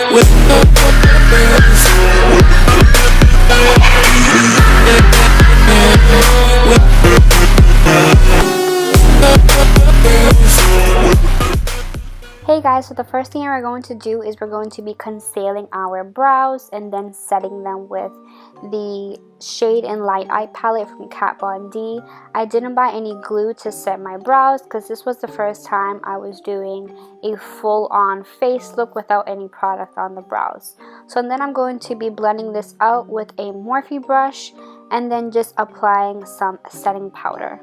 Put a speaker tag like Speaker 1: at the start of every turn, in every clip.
Speaker 1: Hey guys, so the first thing we're going to do is we're going to be concealing our brows and then setting them with the Shade and Light Eye palette from Kat Von D. I didn't buy any glue to set my brows because this was the first time I was doing a full-on face look without any product on the brows. So then I'm going to be blending this out with a Morphe brush and then just applying some setting powder.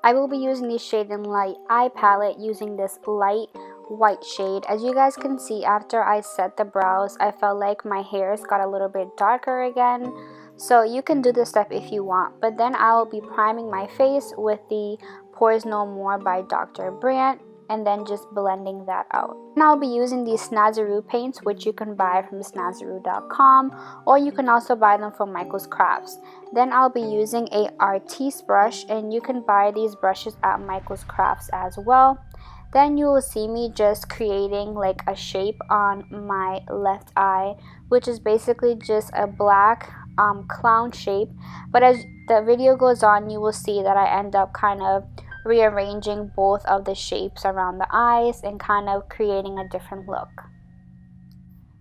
Speaker 1: I will be using the Shade and Light Eye palette using this light white shade. As you guys can see, after I set the brows, I felt like my hairs got a little bit darker again. So you can do this step if you want. But then I will be priming my face with the Pores No More by Dr. Brandt and then just blending that out. And I'll be using these Snazaroo paints, which you can buy from snazaroo.com, or you can also buy them from Michael's Crafts. Then I'll be using a Artiste brush, and you can buy these brushes at Michael's Crafts as well. Then you will see me just creating like a shape on my left eye, which is basically just a black clown shape. But as the video goes on, you will see that I end up kind of rearranging both of the shapes around the eyes and kind of creating a different look.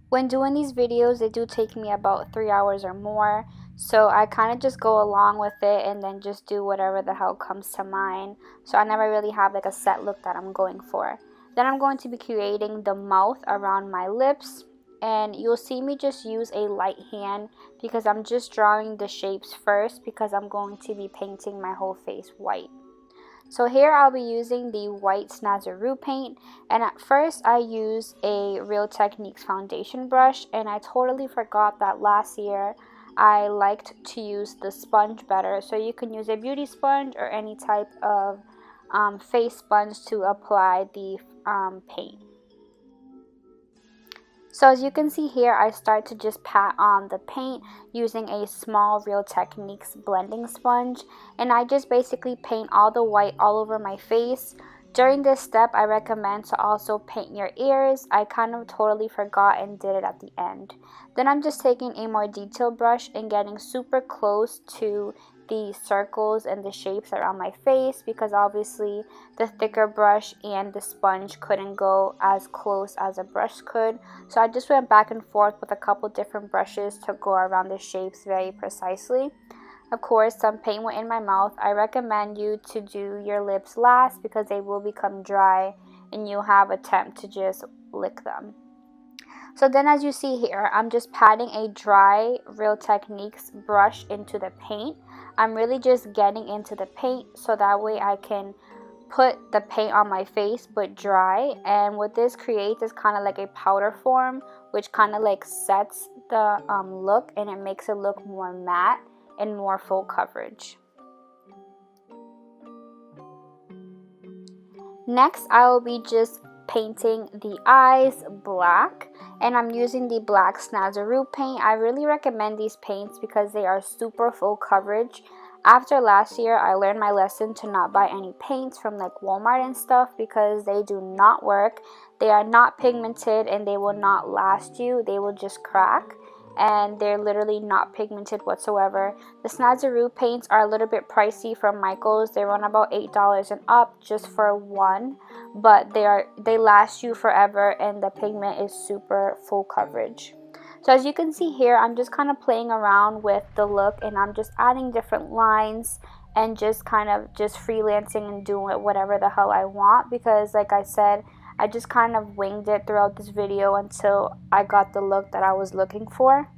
Speaker 1: When doing these videos, they do take me about 3 hours or more, so I kind of just go along with it and then just do whatever the hell comes to mind. So I never really have like a set look that I'm going for. Then I'm going to be creating the mouth around my lips, and you'll see me just use a light hand because I'm just drawing the shapes first because I'm going to be painting my whole face white. So here I'll be using the white Snazaroo paint, and at first I used a Real Techniques foundation brush, and I totally forgot that last year I liked to use the sponge better. So you can use a beauty sponge or any type of face sponge to apply the paint. So as you can see here, I start to just pat on the paint using a small Real Techniques blending sponge, and I just basically paint all the white all over my face. During this step, I recommend to also paint your ears. I kind of totally forgot and did it at the end. Then I'm just taking a more detailed brush and getting super close to the circles and the shapes around my face because obviously the thicker brush and the sponge couldn't go as close as a brush could. So I just went back and forth with a couple different brushes to go around the shapes very precisely. Of course, some paint went in my mouth. I recommend you to do your lips last because they will become dry and you'll have a attempt to just lick them. So then as you see here, I'm just patting a dry Real Techniques brush into the paint. I'm really just getting into the paint so that way I can put the paint on my face but dry. And what this creates is kind of like a powder form, which kind of like sets the look, and it makes it look more matte and more full coverage. Next, I will be just painting the eyes black, and I'm using the black Snazaroo paint. I really recommend these paints because they are super full coverage. After last year, I learned my lesson to not buy any paints from like Walmart and stuff because they do not work. They are not pigmented and they will not last you. They will just crack, and they're literally not pigmented whatsoever. The Snazaroo paints are a little bit pricey from Michael's. They run about $8 and up just for one, but they last you forever and the pigment is super full coverage. So as you can see here, I'm just kind of playing around with the look, and I'm just adding different lines and just kind of just freelancing and doing whatever the hell I want because like I said, I just kind of winged it throughout this video until I got the look that I was looking for.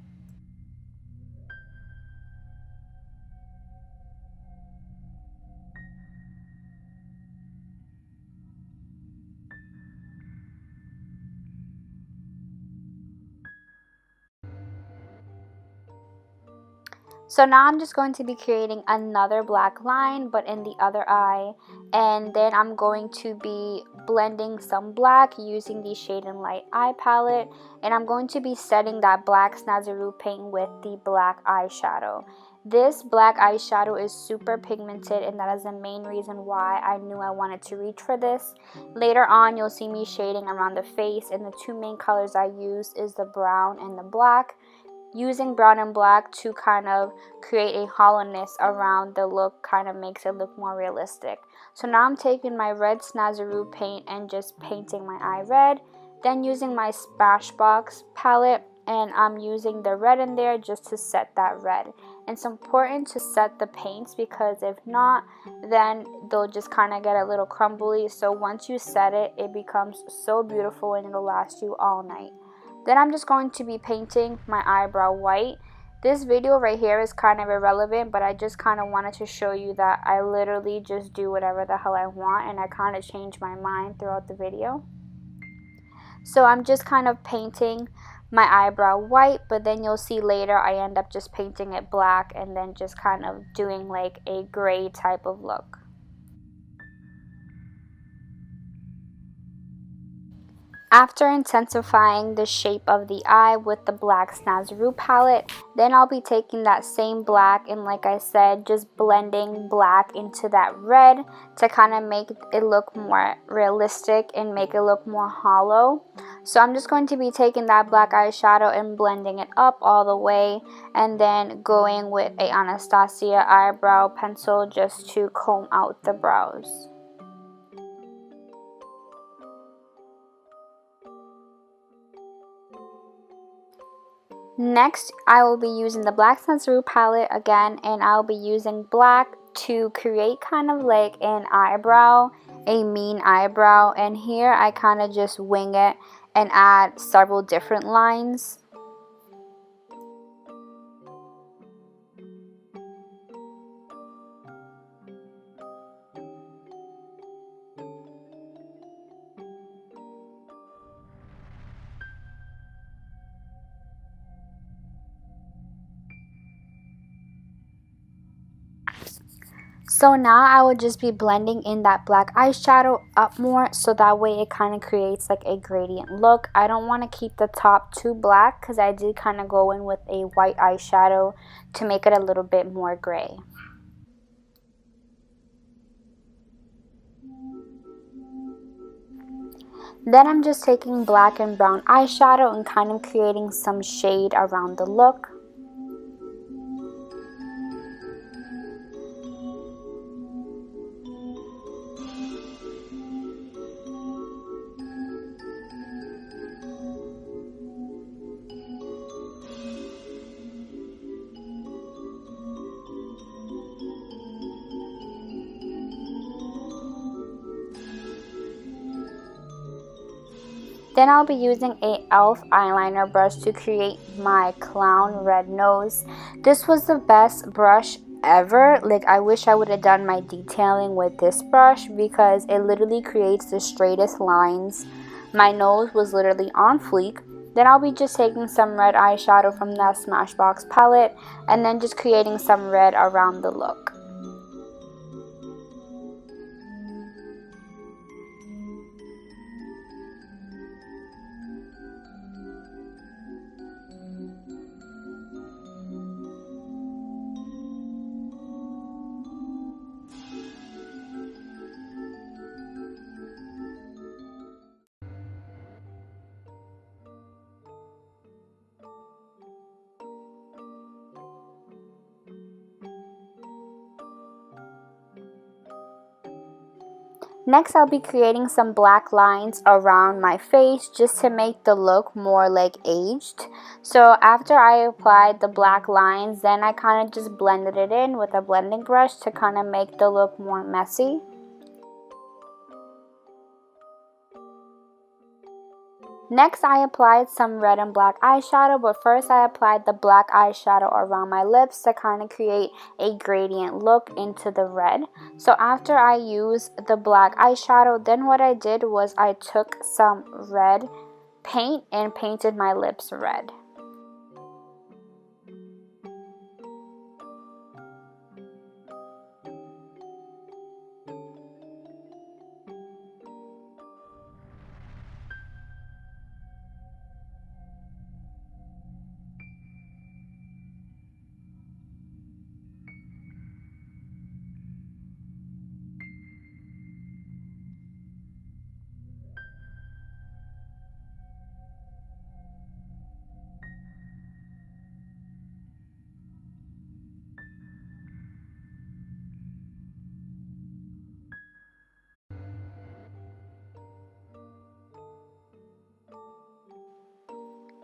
Speaker 1: So now I'm just going to be creating another black line but in the other eye, and then I'm going to be blending some black using the Shade and Light Eye palette, and I'm going to be setting that black Snazaroo paint with the black eyeshadow. This black eyeshadow is super pigmented, and that is the main reason why I knew I wanted to reach for this. Later on, you'll see me shading around the face, and the two main colors I use is the brown and the black. Using brown and black to kind of create a hollowness around the look kind of makes it look more realistic. So now I'm taking my red Snazaroo paint and just painting my eye red. Then using my Smashbox palette, and I'm using the red in there just to set that red. And it's important to set the paints because if not, then they'll just kind of get a little crumbly. So once you set it, it becomes so beautiful and it'll last you all night. Then I'm just going to be painting my eyebrow white. This video right here is kind of irrelevant, but I just kind of wanted to show you that I literally just do whatever the hell I want, and I kind of change my mind throughout the video. So I'm just kind of painting my eyebrow white, but then you'll see later I end up just painting it black and then just kind of doing like a gray type of look. After intensifying the shape of the eye with the black Snazaroo palette, then I'll be taking that same black and, like I said, just blending black into that red to kind of make it look more realistic and make it look more hollow. So I'm just going to be taking that black eyeshadow and blending it up all the way, and then going with a Anastasia eyebrow pencil just to comb out the brows. Next, I will be using the black Snazaroo palette again, and I'll be using black to create kind of like an eyebrow, a mean eyebrow. And here I kind of just wing it and add several different lines. So now I will just be blending in that black eyeshadow up more, so that way it kind of creates like a gradient look. I don't want to keep the top too black because I did kind of go in with a white eyeshadow to make it a little bit more gray. Then I'm just taking black and brown eyeshadow and kind of creating some shade around the look. Then I'll be using a e.l.f. eyeliner brush to create my clown red nose. This was the best brush ever. Like, I wish I would have done my detailing with this brush because it literally creates the straightest lines. My nose was literally on fleek. Then I'll be just taking some red eyeshadow from that Smashbox palette and then just creating some red around the look. Next, I'll be creating some black lines around my face just to make the look more like aged. So after I applied the black lines, then I kind of just blended it in with a blending brush to kind of make the look more messy. Next, I applied some red and black eyeshadow, but first I applied the black eyeshadow around my lips to kind of create a gradient look into the red. So after I used the black eyeshadow, then what I did was I took some red paint and painted my lips red.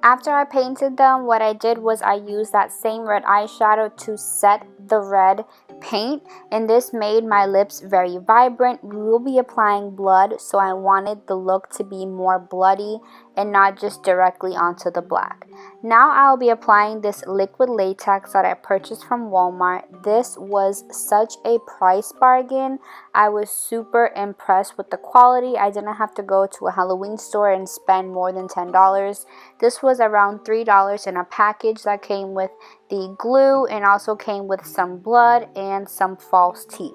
Speaker 1: After I painted them, what I did was I used that same red eyeshadow to set the red paint, and this made my lips very vibrant. We will be applying blood, so I wanted the look to be more bloody and not just directly onto the black. Now I'll be applying this liquid latex that I purchased from Walmart. This was such a price bargain. I was super impressed with the quality. I didn't have to go to a Halloween store and spend more than $10. This was around $3 in a package that came with the glue and also came with some blood and some false teeth.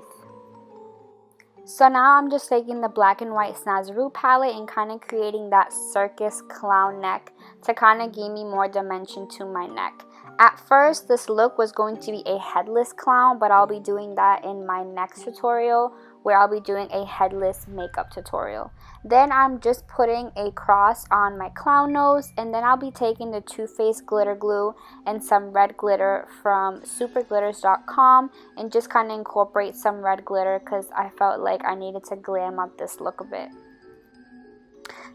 Speaker 1: So now I'm just taking the black and white Snazaroo palette and kind of creating that circus clown neck to kind of give me more dimension to my neck. At first, this look was going to be a headless clown, but I'll be doing that in my next tutorial, where I'll be doing a headless makeup tutorial. Then I'm just putting a cross on my clown nose, and then I'll be taking the Too Faced glitter glue and some red glitter from superglitters.com and just kind of incorporate some red glitter because I felt like I needed to glam up this look a bit.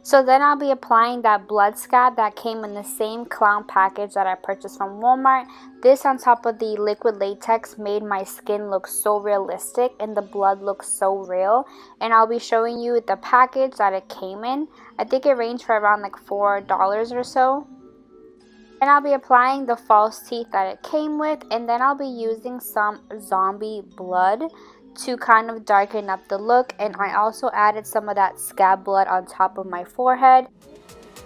Speaker 1: So then I'll be applying that blood scab that came in the same clown package that I purchased from Walmart. This on top of the liquid latex made my skin look so realistic and the blood looks so real. And I'll be showing you the package that it came in. I think it ranged for around like $4 or so. And I'll be applying the false teeth that it came with, and then I'll be using some zombie blood to kind of darken up the look, and I also added some of that scab blood on top of my forehead.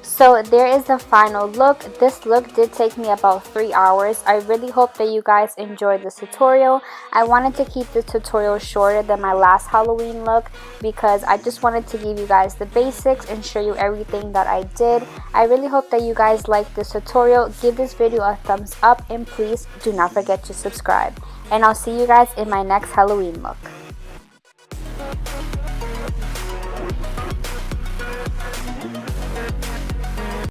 Speaker 1: So there is the final look. This look did take me about 3 hours. I really hope that you guys enjoyed this tutorial. I wanted to keep this tutorial shorter than my last Halloween look because I just wanted to give you guys the basics and show you everything that I did. I really hope that you guys liked this tutorial. Give this video a thumbs up and please do not forget to subscribe. And I'll see you guys in my next Halloween look.